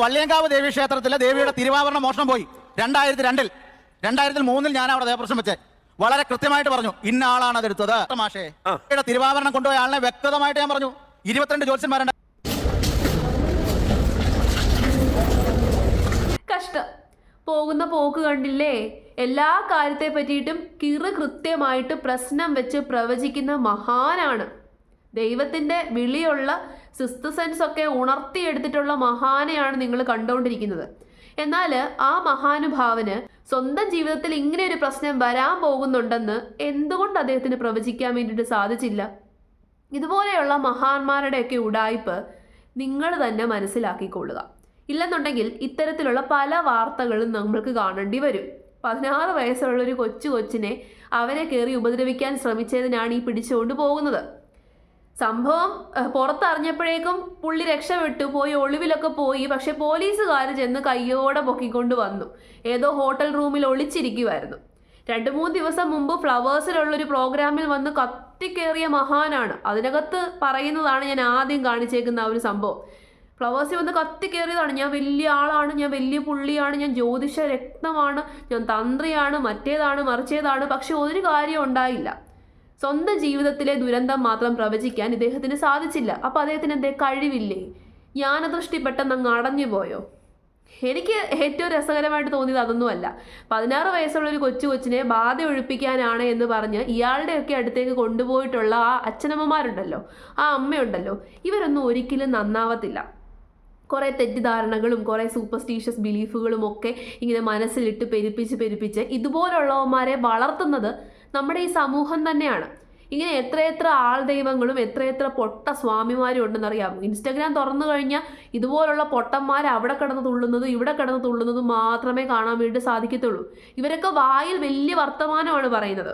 വള്ളിയങ്കാവ് ദേവി ക്ഷേത്രത്തിലെ ദേവിയുടെ തിരുവാഭരണ മോഷണം പോയി 2002-ൽ. 2003-ൽ ഞാൻ അവിടെ ദേവപ്രശ്നം വെച്ചേ വളരെ കൃത്യമായിട്ട് പറഞ്ഞു ഇന്ന ആളാണ് അതെടുത്തത്. മാഷേ തിരുവാഭരണം കൊണ്ടുപോയ ആളിനെ വ്യക്തമായിട്ട് ഞാൻ പറഞ്ഞു. 22 ജ്യോത്സ്യന്മാരുണ്ട്. കഷ്ടം. പോകുന്ന പോക്ക് കണ്ടില്ലേ? എല്ലാ കാര്യത്തെ പറ്റിയിട്ടും കൃത്യമായിട്ട് പ്രശ്നം വെച്ച് പ്രവചിക്കുന്ന മഹാനാണ്. ദൈവത്തിൻ്റെ വിളിയുള്ള സിക്സ്ത് സെൻസ് ഒക്കെ ഉണർത്തിയെടുത്തിട്ടുള്ള മഹാനെയാണ് നിങ്ങൾ കണ്ടുകൊണ്ടിരിക്കുന്നത്. എന്നാൽ ആ മഹാനുഭാവന് സ്വന്തം ജീവിതത്തിൽ ഇങ്ങനെ ഒരു പ്രശ്നം വരാൻ പോകുന്നുണ്ടെന്ന് എന്തുകൊണ്ട് അദ്ദേഹത്തിന് പ്രവചിക്കാൻ വേണ്ടിയിട്ട് സാധിച്ചില്ല? ഇതുപോലെയുള്ള മഹാന്മാരുടെയൊക്കെ ഉഡായിപ്പ് നിങ്ങൾ തന്നെ മനസ്സിലാക്കിക്കൊള്ളുക. ഇല്ലെന്നുണ്ടെങ്കിൽ ഇത്തരത്തിലുള്ള പല വാർത്തകളും നമ്മൾക്ക് കാണേണ്ടി വരും. 16 വയസ്സുള്ള ഒരു കൊച്ചിനെ അവരെ കയറി ഉപദ്രവിക്കാൻ ശ്രമിച്ചതിനാണ് ഈ പിടിച്ചുകൊണ്ട് പോകുന്നത്. സംഭവം പുറത്തറിഞ്ഞപ്പോഴേക്കും പുള്ളി രക്ഷപ്പെട്ടു പോയി, ഒളിവിലൊക്കെ പോയി. പക്ഷെ പോലീസുകാർ ചെന്ന് കയ്യോടെ പൊക്കിക്കൊണ്ട് വന്നു. ഏതോ ഹോട്ടൽ റൂമിൽ ഒളിച്ചിരിക്കുമായിരുന്നു. 2-3 ദിവസം മുമ്പ് ഫ്ലവേഴ്സിലുള്ളൊരു പ്രോഗ്രാമിൽ വന്ന് കത്തിക്കേറിയ മഹാനാണ്. അതിനകത്ത് പറയുന്നതാണ് ഞാൻ ആദ്യം കാണിച്ചേക്കുന്ന ആ ഒരു സംഭവം. ഫ്ലവേഴ്സിൽ വന്ന് കത്തിക്കേറിയതാണ്. ഞാൻ വലിയ ആളാണ്, ഞാൻ വലിയ പുള്ളിയാണ്, ഞാൻ ജ്യോതിഷ രത്നമാണ്, ഞാൻ തന്ത്രിയാണ്, മറ്റേതാണ് മറിച്ചേതാണ്. പക്ഷെ ഒരു കാര്യം ഉണ്ടായില്ല. സ്വന്തം ജീവിതത്തിലെ ദുരന്തം മാത്രം പ്രവചിക്കാൻ ഇദ്ദേഹത്തിന് സാധിച്ചില്ല. അപ്പോൾ അദ്ദേഹത്തിന് എന്തേ കഴിവില്ലേ? ജ്ഞാനദൃഷ്ടി പെട്ടെന്ന് അങ്ങ് അടഞ്ഞു പോയോ? എനിക്ക് ഏറ്റവും രസകരമായിട്ട് തോന്നിയത് അതൊന്നുമല്ല. 16 വയസ്സുള്ള ഒരു കൊച്ചിനെ ബാധ ഒഴിപ്പിക്കാനാണ് എന്ന് പറഞ്ഞ് ഇയാളുടെയൊക്കെ അടുത്തേക്ക് കൊണ്ടുപോയിട്ടുള്ള ആ അച്ഛനമ്മമാരുണ്ടല്ലോ, ആ അമ്മയുണ്ടല്ലോ, ഇവരൊന്നും ഒരിക്കലും നന്നാവത്തില്ല. കുറേ തെറ്റിദ്ധാരണകളും കുറേ സൂപ്പർസ്റ്റീഷ്യസ് ബിലീഫുകളും ഒക്കെ ഇങ്ങനെ മനസ്സിലിട്ട് പെരുപ്പിച്ച് ഇതുപോലുള്ളവന്മാരെ വളർത്തുന്നത് നമ്മുടെ ഈ സമൂഹം തന്നെയാണ്. ഇങ്ങനെ എത്രയെത്ര ആൾ ദൈവങ്ങളും എത്രയെത്ര പൊട്ട സ്വാമിമാരും ഉണ്ടെന്നറിയാമോ? ഇൻസ്റ്റഗ്രാം തുറന്നു കഴിഞ്ഞാൽ ഇതുപോലുള്ള പൊട്ടന്മാർ അവിടെ കിടന്ന് തുള്ളുന്നതും ഇവിടെ കിടന്ന് തുള്ളുന്നതും മാത്രമേ കാണാൻ വേണ്ടി സാധിക്കത്തുള്ളൂ. ഇവരൊക്കെ വായിൽ വലിയ വർത്തമാനമാണ് പറയുന്നത്.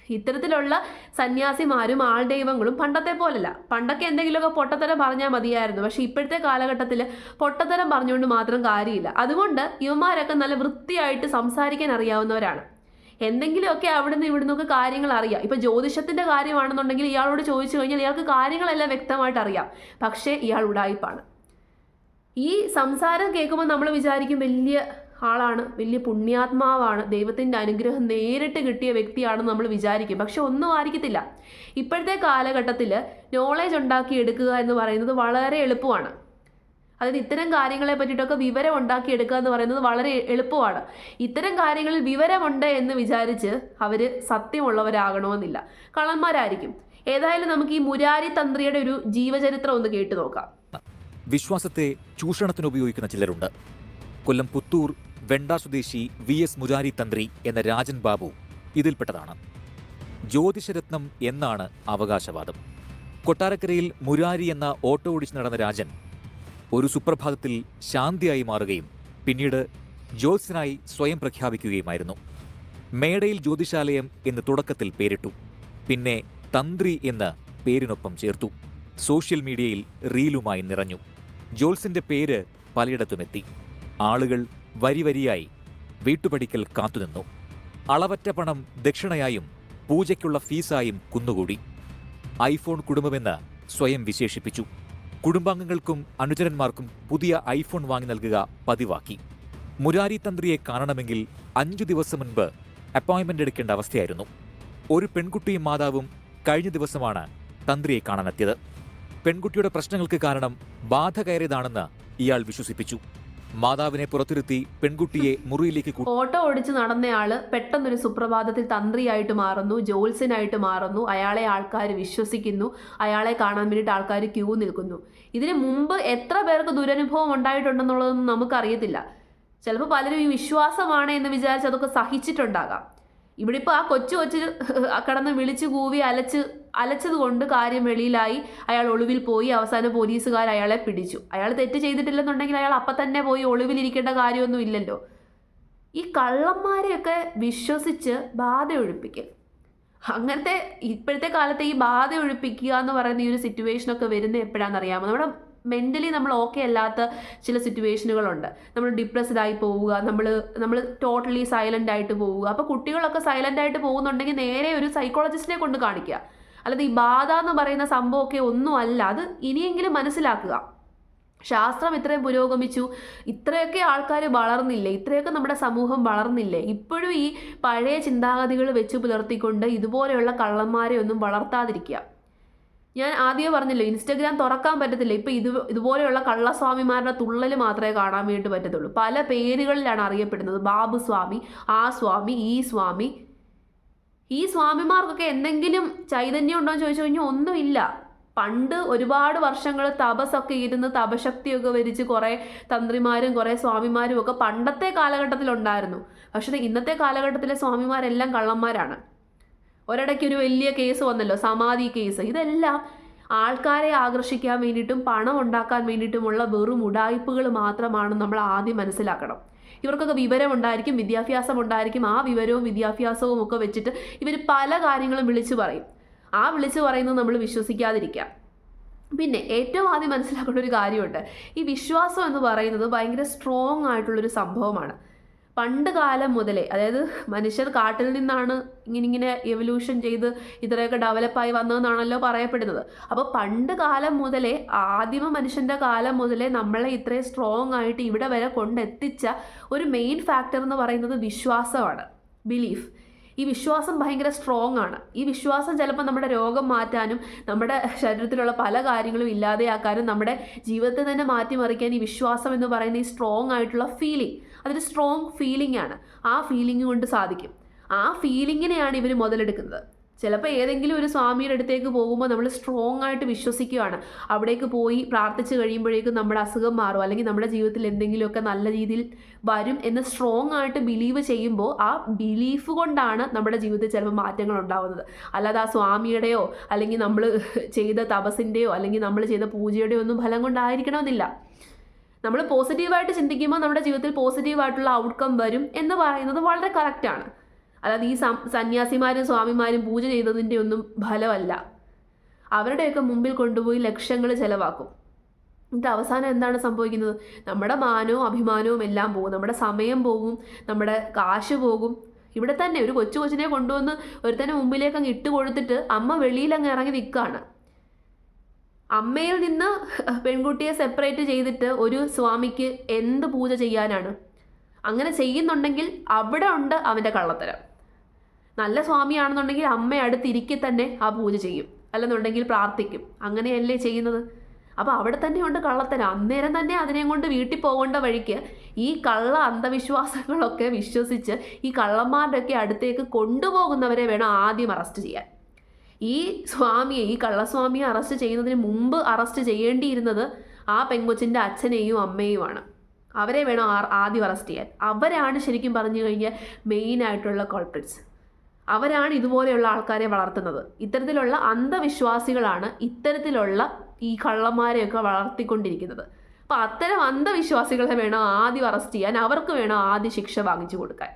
ഇത്തരത്തിലുള്ള സന്യാസിമാരും ആൾ ദൈവങ്ങളും പണ്ടത്തെ പോലല്ല. പണ്ടൊക്കെ എന്തെങ്കിലുമൊക്കെ പൊട്ടത്തരം പറഞ്ഞാൽ മതിയായിരുന്നു. പക്ഷെ ഇപ്പോഴത്തെ കാലഘട്ടത്തിൽ പൊട്ടത്തരം പറഞ്ഞുകൊണ്ട് മാത്രം കാര്യമില്ല. അതുകൊണ്ട് ഇവന്മാരൊക്കെ നല്ല വൃത്തിയായിട്ട് സംസാരിക്കാൻ അറിയാവുന്നവരാണ്. എന്തെങ്കിലുമൊക്കെ അവിടെ നിന്ന് ഇവിടെ നിന്നൊക്കെ കാര്യങ്ങൾ അറിയാം. ഇപ്പം ജ്യോതിഷത്തിൻ്റെ കാര്യമാണെന്നുണ്ടെങ്കിൽ ഇയാളോട് ചോദിച്ചു കഴിഞ്ഞാൽ ഇയാൾക്ക് കാര്യങ്ങളെല്ലാം വ്യക്തമായിട്ട് അറിയാം. പക്ഷേ ഇയാൾ ഉഡായിപ്പാണ്. ഈ സംസാരം കേൾക്കുമ്പോൾ നമ്മൾ വിചാരിക്കും വലിയ ആളാണ്, വലിയ പുണ്യാത്മാവാണ്, ദൈവത്തിൻ്റെ അനുഗ്രഹം നേരിട്ട് കിട്ടിയ വ്യക്തിയാണെന്ന് നമ്മൾ വിചാരിക്കും. പക്ഷെ ഒന്നും ആയിരിക്കത്തില്ല. ഇപ്പോഴത്തെ കാലഘട്ടത്തിൽ നോളേജ് ഉണ്ടാക്കിയെടുക്കുക എന്ന് പറയുന്നത് വളരെ എളുപ്പമാണ്. അതായത് ഇത്തരം കാര്യങ്ങളെ പറ്റിയിട്ടൊക്കെ വിവരം ഉണ്ടാക്കിയെടുക്കുക എന്ന് പറയുന്നത് വളരെ എളുപ്പമാണ്. ഇത്തരം കാര്യങ്ങളിൽ വിവരമുണ്ട് എന്ന് വിചാരിച്ച് അവർ സത്യമുള്ളവരാകണമെന്നില്ല, കള്ളന്മാരായിരിക്കും. ഏതായാലും നമുക്ക് ഈ മുരാരി തന്ത്രിയുടെ ഒരു ജീവചരിത്രം ഒന്ന് കേട്ടു നോക്കാം. വിശ്വാസത്തെ ചൂഷണത്തിന് ഉപയോഗിക്കുന്ന ചിലരുണ്ട്. കൊല്ലം പുത്തൂർ വെണ്ട സ്വദേശി VS മുരാരി തന്ത്രി എന്ന രാജൻ ബാബു ഇതിൽപ്പെട്ടതാണ്. ജ്യോതിഷരത്നം എന്നാണ് അവകാശവാദം. കൊട്ടാരക്കരയിൽ മുരാരി എന്ന ഓട്ടോ ഓടിച്ച് നടന്ന രാജൻ ഒരു സുപ്രഭാതത്തിൽ ശാന്തിയായി മാറുകയും പിന്നീട് ജ്യോത്സ്യനായി സ്വയം പ്രഖ്യാപിക്കുകയുമായിരുന്നു. മേടയിൽ ജ്യോതിഷാലയം എന്ന് തുടക്കത്തിൽ പേരിട്ടു. പിന്നെ തന്ത്രി എന്ന് പേരിനൊപ്പം ചേർത്തു. സോഷ്യൽ മീഡിയയിൽ റീലുമായി നിറഞ്ഞു. ജ്യോത്സ്യന്റെ പേര് പലയിടത്തുമെത്തി. ആളുകൾ വരിവരിയായി വീട്ടുപടിക്കൽ കാത്തുനിന്നു. അളവറ്റ പണം ദക്ഷിണയായും പൂജയ്ക്കുള്ള ഫീസായും കുന്നുകൂടി. ഐഫോൺ കുടുംബമെന്ന് സ്വയം വിശേഷിപ്പിച്ചു. കുടുംബാംഗങ്ങൾക്കും അനുചരന്മാർക്കും പുതിയ ഐഫോൺ വാങ്ങി നൽകുക പതിവാക്കി. മുരാരി തന്ത്രിയെ കാണണമെങ്കിൽ 5 ദിവസം മുൻപ് അപ്പോയിന്റ്മെന്റ് എടുക്കേണ്ട അവസ്ഥയായിരുന്നു. ഒരു പെൺകുട്ടിയും മാതാവും കഴിഞ്ഞ ദിവസമാണ് തന്ത്രിയെ കാണാനെത്തിയത്. പെൺകുട്ടിയുടെ പ്രശ്നങ്ങൾക്ക് കാരണം ബാധ കയറിയതാണെന്ന് ഇയാൾ വിശ്വസിപ്പിച്ചു. മാതാവിനെ പുറത്തിരുത്തി പെൺകുട്ടിയെ മുറിയിലേക്ക് ഓട്ടോ ഓടിച്ച് നടന്നയാള് പെട്ടെന്നൊരു സുപ്രഭാതത്തിൽ തന്ത്രിയായിട്ട് മാറുന്നു, ജ്യോത്സ്യനായിട്ട് മാറുന്നു. അയാളെ ആൾക്കാർ വിശ്വസിക്കുന്നു. അയാളെ കാണാൻ വേണ്ടിയിട്ട് ആൾക്കാർ ക്യൂ നിൽക്കുന്നു. ഇതിന് മുമ്പ് എത്ര പേർക്ക് ദുരനുഭവം ഉണ്ടായിട്ടുണ്ടെന്നുള്ളതൊന്നും നമുക്കറിയത്തില്ല. ചിലപ്പോൾ പലരും ഈ വിശ്വാസമാണ് എന്ന് വിചാരിച്ച് അതൊക്കെ സഹിച്ചിട്ടുണ്ടാകാം. ഇവിടെ ഇപ്പോൾ ആ കൊച്ചു കടന്ന് വിളിച്ചു കൂവി അലച്ചത് കൊണ്ട് കാര്യം വെളിയിലായി. അയാൾ ഒളിവിൽ പോയി. അവസാനം പോലീസുകാർ അയാളെ പിടിച്ചു. അയാൾ തെറ്റ് ചെയ്തിട്ടില്ലെന്നുണ്ടെങ്കിൽ അയാൾ അപ്പം തന്നെ പോയി ഒളിവിലിരിക്കേണ്ട കാര്യമൊന്നും ഇല്ലല്ലോ. ഈ കള്ളന്മാരെയൊക്കെ വിശ്വസിച്ച് ബാധ ഒഴിപ്പിക്കുക, അങ്ങനത്തെ ഇപ്പോഴത്തെ കാലത്ത് ഈ ബാധ ഒഴിപ്പിക്കുക എന്ന് പറയുന്ന ഈ ഒരു സിറ്റുവേഷനൊക്കെ വരുന്നത് എപ്പോഴാണെന്നറിയാമോ? നമ്മുടെ മെൻ്റലി നമ്മൾ ഓക്കെ അല്ലാത്ത ചില സിറ്റുവേഷനുകളുണ്ട്. നമ്മൾ ഡിപ്രസ്ഡ് ആയി പോവുക, നമ്മൾ ടോട്ടലി സൈലൻ്റ് ആയിട്ട് പോവുക. അപ്പോൾ കുട്ടികളൊക്കെ സൈലൻ്റ് ആയിട്ട് പോകുന്നുണ്ടെങ്കിൽ നേരെ ഒരു സൈക്കോളജിസ്റ്റിനെ കൊണ്ട് കാണിക്കുക. അല്ലാതെ ഈ ബാധ എന്ന് പറയുന്ന സംഭവമൊക്കെ ഒന്നും അല്ല. അത് ഇനിയെങ്കിലും മനസ്സിലാക്കുക. ശാസ്ത്രം ഇത്രയും പുരോഗമിച്ചു, ഇത്രയൊക്കെ ആൾക്കാർ വളർന്നില്ലേ, ഇത്രയൊക്കെ നമ്മുടെ സമൂഹം വളർന്നില്ലേ, ഇപ്പോഴും ഈ പഴയ ചിന്താഗതികൾ വെച്ച് പുലർത്തിക്കൊണ്ട് ഇതുപോലെയുള്ള കള്ളന്മാരെ ഒന്നും വളർത്താതിരിക്കുക. ഞാൻ ആദ്യമേ പറഞ്ഞല്ലോ, ഇൻസ്റ്റഗ്രാം തുറക്കാൻ പറ്റത്തില്ല. ഇപ്പം ഇതുപോലെയുള്ള കള്ളസ്വാമിമാരുടെ തുള്ളൽ മാത്രമേ കാണാൻ വേണ്ടി പറ്റത്തുള്ളൂ. പല പേരുകളിലാണ് അറിയപ്പെടുന്നത്. ബാബു സ്വാമി, ആ സ്വാമി, ഈ സ്വാമി. ഈ സ്വാമിമാർക്കൊക്കെ എന്തെങ്കിലും ചൈതന്യം ഉണ്ടോ എന്ന് ചോദിച്ചു കഴിഞ്ഞാൽ ഒന്നുമില്ല. പണ്ട് ഒരുപാട് വർഷങ്ങൾ തപസ്സൊക്കെ ഇരുന്ന് തപശക്തിയൊക്കെ വരിച്ച് കുറേ തന്ത്രിമാരും കുറേ സ്വാമിമാരും ഒക്കെ പണ്ടത്തെ കാലഘട്ടത്തിലുണ്ടായിരുന്നു. പക്ഷേ ഇന്നത്തെ കാലഘട്ടത്തിലെ സ്വാമിമാരെല്ലാം കള്ളന്മാരാണ്. ഒരിടയ്ക്ക് ഒരു വലിയ കേസ് വന്നല്ലോ, സമാധി കേസ്. ഇതെല്ലാം ആൾക്കാരെ ആകർഷിക്കാൻ വേണ്ടിയിട്ടും പണം ഉണ്ടാക്കാൻ വേണ്ടിയിട്ടുമുള്ള വെറും ഉഡായിപ്പുകൾ മാത്രമാണെന്ന് നമ്മൾ ആദ്യം മനസ്സിലാക്കണം. ഇവർക്കൊക്കെ വിവരമുണ്ടായിരിക്കും, വിദ്യാഭ്യാസം ഉണ്ടായിരിക്കും. ആ വിവരവും വിദ്യാഭ്യാസവും ഒക്കെ വെച്ചിട്ട് ഇവർ പല കാര്യങ്ങളും വിളിച്ചു പറയും. ആ വിളിച്ചു പറയുന്നത് നമ്മൾ വിശ്വസിക്കാതിരിക്കാം. പിന്നെ ഏറ്റവും ആദ്യം മനസ്സിലാക്കേണ്ട ഒരു കാര്യമുണ്ട്. ഈ വിശ്വാസം എന്ന് പറയുന്നത് ഭയങ്കര സ്ട്രോങ് ആയിട്ടുള്ളൊരു സംഭവമാണ്. പണ്ട് കാലം മുതലേ, അതായത് മനുഷ്യർ കാട്ടിൽ നിന്നാണ് ഇങ്ങനെ എവല്യൂഷൻ ചെയ്ത് ഇത്രയൊക്കെ ഡെവലപ്പായി വന്നതെന്നാണല്ലോ പറയപ്പെടുന്നത്. അപ്പോൾ പണ്ട് കാലം മുതലേ, ആദിമ മനുഷ്യൻ്റെ കാലം മുതലേ നമ്മളെ ഇത്രയും സ്ട്രോങ് ആയിട്ട് ഇവിടെ വരെ കൊണ്ടെത്തിച്ച ഒരു മെയിൻ ഫാക്ടർ എന്ന് പറയുന്നത് വിശ്വാസമാണ്, ബിലീഫ്. ഈ വിശ്വാസം ഭയങ്കര സ്ട്രോങ് ആണ്. ഈ വിശ്വാസം ചിലപ്പോൾ നമ്മുടെ രോഗം മാറ്റാനും നമ്മുടെ ശരീരത്തിലുള്ള പല കാര്യങ്ങളും ഇല്ലാതെയാക്കാനും നമ്മുടെ ജീവിതത്തെ തന്നെ മാറ്റിമറിക്കാൻ ഈ വിശ്വാസം എന്ന് പറയുന്ന ഈ സ്ട്രോങ് ആയിട്ടുള്ള ഫീലിംഗ്, അതൊരു സ്ട്രോങ് ഫീലിംഗ് ആണ്. ആ ഫീലിംഗ് കൊണ്ട് സാധിക്കും. ആ ഫീലിങ്ങിനെയാണ് ഇവർ മുതലെടുക്കുന്നത്. ചിലപ്പോൾ ഏതെങ്കിലും ഒരു സ്വാമിയുടെ അടുത്തേക്ക് പോകുമ്പോൾ നമ്മൾ സ്ട്രോങ് ആയിട്ട് വിശ്വസിക്കുകയാണ്. അവിടേക്ക് പോയി പ്രാർത്ഥിച്ച് കഴിയുമ്പോഴേക്കും നമ്മുടെ അസുഖം മാറും, അല്ലെങ്കിൽ നമ്മുടെ ജീവിതത്തിൽ എന്തെങ്കിലുമൊക്കെ നല്ല രീതിയിൽ വരും എന്ന് സ്ട്രോങ് ആയിട്ട് ബിലീവ് ചെയ്യുമ്പോൾ ആ ബിലീഫ് കൊണ്ടാണ് നമ്മുടെ ജീവിതത്തിൽ ചിലപ്പോൾ മാറ്റങ്ങൾ ഉണ്ടാകുന്നത്. അല്ലാതെ ആ സ്വാമിയുടെയോ അല്ലെങ്കിൽ നമ്മൾ ചെയ്ത തപസ്സിൻ്റെയോ അല്ലെങ്കിൽ നമ്മൾ ചെയ്ത പൂജയുടെയോ ഒന്നും ഫലം കൊണ്ടായിരിക്കണമെന്നില്ല. നമ്മൾ പോസിറ്റീവായിട്ട് ചിന്തിക്കുമ്പോൾ നമ്മുടെ ജീവിതത്തിൽ പോസിറ്റീവായിട്ടുള്ള ഔട്ട്കം വരും എന്ന് പറയുന്നത് വളരെ കറക്റ്റാണ്. അല്ലാതെ ഈ സന്യാസിമാരും സ്വാമിമാരും പൂജ ചെയ്തതിൻ്റെ ഒന്നും ഫലമല്ല. അവരുടെയൊക്കെ മുമ്പിൽ കൊണ്ടുപോയി ലക്ഷങ്ങൾ ചിലവാക്കും. എന്നിട്ട് അവസാനം എന്താണ് സംഭവിക്കുന്നത്? നമ്മുടെ മാനവും അഭിമാനവും എല്ലാം പോകും, നമ്മുടെ സമയം പോകും, നമ്മുടെ കാശ് പോകും. ഇവിടെ തന്നെ ഒരു കൊച്ചിനെ കൊണ്ടുവന്ന് ഒരുത്തന്നെ മുമ്പിലേക്ക് അങ്ങ് ഇട്ട് കൊടുത്തിട്ട് അമ്മ വെളിയിൽ അങ്ങ് ഇറങ്ങി നിൽക്കുകയാണ്. അമ്മയിൽ നിന്ന് പെൺകുട്ടിയെ സെപ്പറേറ്റ് ചെയ്തിട്ട് ഒരു സ്വാമിക്ക് എന്ത് പൂജ ചെയ്യാനാണ്? അങ്ങനെ ചെയ്യുന്നുണ്ടെങ്കിൽ അവിടെ ഉണ്ട് അവൻ്റെ കള്ളത്തരം. നല്ല സ്വാമിയാണെന്നുണ്ടെങ്കിൽ അമ്മ അടുത്തിരിക്കെ തന്നെ ആ പൂജ ചെയ്യും, അല്ലെന്നുണ്ടെങ്കിൽ പ്രാർത്ഥിക്കും. അങ്ങനെയല്ലേ ചെയ്യുന്നത്? അപ്പോൾ അവിടെ തന്നെ ഉണ്ട് കള്ളത്തരം. അന്നേരം തന്നെ അതിനെ കൊണ്ട് വീട്ടിൽ പോകേണ്ട വഴിക്ക് ഈ കള്ള അന്ധവിശ്വാസങ്ങളൊക്കെ വിശ്വസിച്ച് ഈ കള്ളന്മാരുടെയൊക്കെ അടുത്തേക്ക് കൊണ്ടുപോകുന്നവരെ വേണം ആദ്യം അറസ്റ്റ് ചെയ്യാൻ. ഈ സ്വാമിയെ, ഈ കള്ളസ്വാമിയെ അറസ്റ്റ് ചെയ്യുന്നതിന് മുമ്പ് അറസ്റ്റ് ചെയ്യേണ്ടിയിരുന്നത് ആ പെങ്കൊച്ചിൻ്റെ അച്ഛനെയും അമ്മയുമാണ്. അവരെ വേണം ആദ്യം അറസ്റ്റ് ചെയ്യാൻ. അവരാണ് ശരിക്കും പറഞ്ഞു കഴിഞ്ഞാൽ മെയിനായിട്ടുള്ള കോൾപ്രിറ്റ്സ്. അവരാണ് ഇതുപോലെയുള്ള ആൾക്കാരെ വളർത്തുന്നത്. ഇത്തരത്തിലുള്ള അന്ധവിശ്വാസികളാണ് ഇത്തരത്തിലുള്ള ഈ കള്ളന്മാരെയൊക്കെ വളർത്തിക്കൊണ്ടിരിക്കുന്നത്. അപ്പോൾ അത്തരം അന്ധവിശ്വാസികളെ വേണം ആദ്യം അറസ്റ്റ് ചെയ്യാൻ, അവർക്ക് വേണം ആദ്യം ശിക്ഷ വാങ്ങിച്ചു കൊടുക്കാൻ.